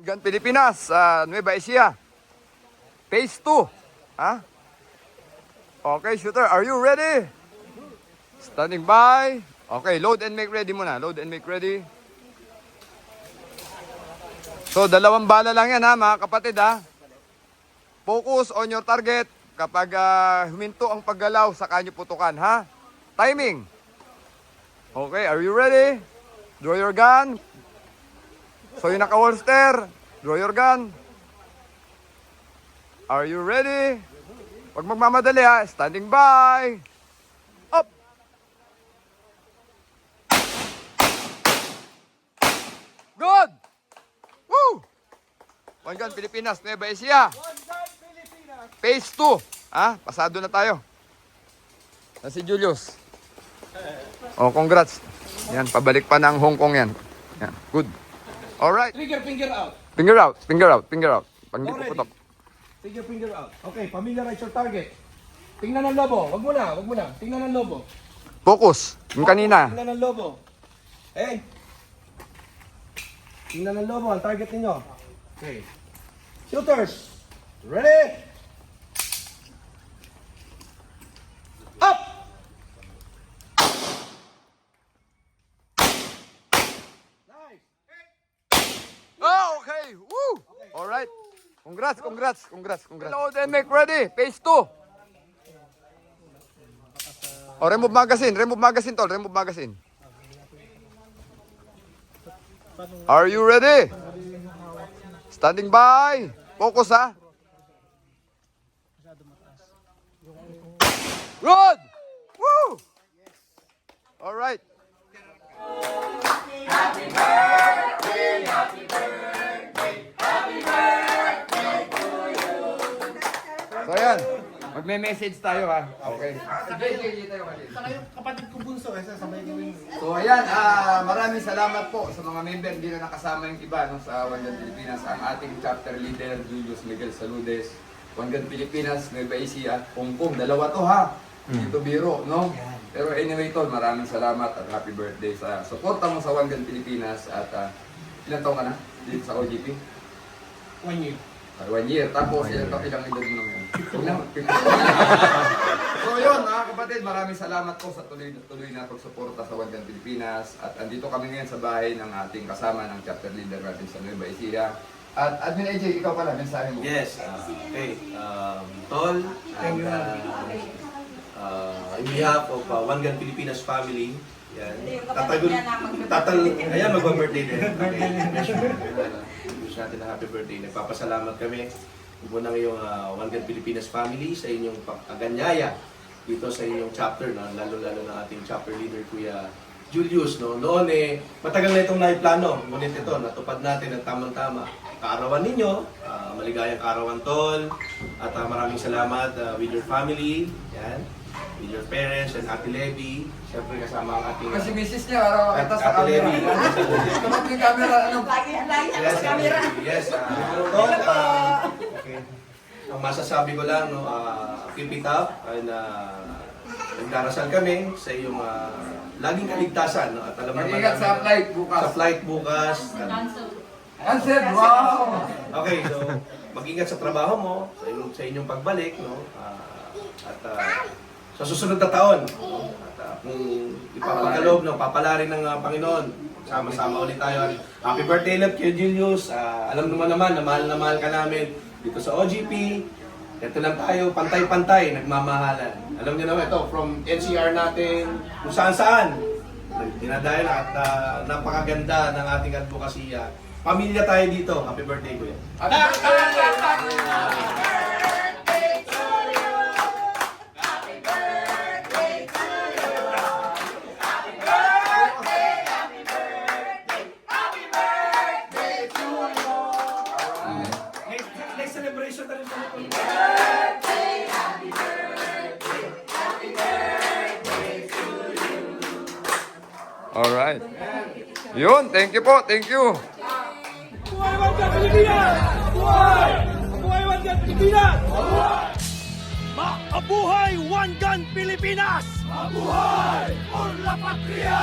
Gun Pilipinas, Nueva Ecija. Phase 2. Ha? Okay, shooter, are you ready? Standing by. Okay, load and make ready muna. Load and make ready. So, 2 bala lang yan ha, mga kapatid ha. Focus on your target. Kapag huminto ang paggalaw, saka nyo putukan ha. Timing. Okay, are you ready? Draw your gun. So yung naka-holster, draw your gun. Are you ready? Huwag magmamadali ha. Standing by. Up. Good. Woo! One Gun Pilipinas, Nueva Ecija. Phase 2. Ha? Pasado na tayo. Na si Julius. Oh, congrats. Yan, pabalik pa ng Hong Kong yan. Yan, good. Alright. Trigger finger out. Finger out, finger out, finger out. Pag hindi ko putok. Trigger finger out. Okay, familiarize your target. Tingnan ng lobo. Wag mo na. Tingnan ng lobo. Focus. Yung kanina. Tingnan ng lobo. Hey. Tingnan ng lobo ang target ninyo. Okay. Shooters. Ready? Up! Nice. Oh, okay. Woo! Alright. Congrats. Load and make ready. Phase 2. Oh, remove magazine, tol. Remove magazine. Are you ready? Standing by. Focus, ha? Good! Woo! Alright. So yan, magme-message tayo ha. Okay. Saka yung kapatid ko bunso, sabay ko rin. So ayan, maraming salamat po sa mga member. Hindi na nakasama yung iba no, sa One Gun Pilipinas. Ang ating chapter leader, Julius Miguel Saludes. One Gun Pilipinas, Nueva Ecija, Hong Kong. 2 to ha. Dito biro, no? Pero anyway tol, maraming salamat at happy birthday sa suporta mo sa One Gun Pilipinas. At ilang taon ka na dito sa OGP? 1 year. 1 year. Tapos ilang edad mo naman. So yun, mga kapatid, maraming salamat po sa tuloy na pagsuporta sa One Gun Pilipinas. At andito kami ngayon sa bahay ng ating kasama ng chapter leader natin sa Nueva Ecija. At Admin AJ, ikaw pala, mensahe mo. Yes, okay. Tol, and in behalf of One Gun Pilipinas family, yan. Ayan, mag-birthday din. Wish natin na happy birthday. Nagpapasalamat kami. Muna ngayong One Gun Pilipinas family sa inyong pagkaganyaya dito sa inyong chapter, no? Lalo-lalo na ating chapter leader, Kuya Julius. No? Noon matagal na itong naiplano. Ngunit ito, natupad natin ng tamang-tama. Kaarawan ninyo, maligayang kaarawan tol. At maraming salamat with your family. Yan. With your parents and Ate Levy. Siyempre kasama ang ating... Kasi misis niya, araw kita sa camera. Tumak yung camera, ano? Yes, yes. Tol, okay. Ang masasabi ko lang, no, keep it up. And nagdarasal kami sa iyong laging kaligtasan. No? At alam naman Mag-ingat sa flight bukas. Sa flight bukas. Answer, wow! Okay, so mag-ingat sa trabaho mo, sa inyong pagbalik, no? At sa susunod na taon, no? At kung ipapagkaloob, no, papalarin ng Panginoon, sama-sama ulit tayo. Happy birthday love kay Julius. Alam naman na mahal ka namin dito sa OGP. Ito lang tayo, pantay-pantay, nagmamahalan. Alam niyo naman ito, from NCR natin, kung saan-saan, dinadayo at napakaganda ng ating advokasya. Pamilya tayo dito. Happy birthday, Kuya. Next celebration na rin po. Alright. Yun, thank you po, thank you. Buhay One Gun Pilipinas! Buhay! Buhay One Gun Pilipinas! Buhay! Mabuhay One Gun Pilipinas! Mabuhay! Por la Patria!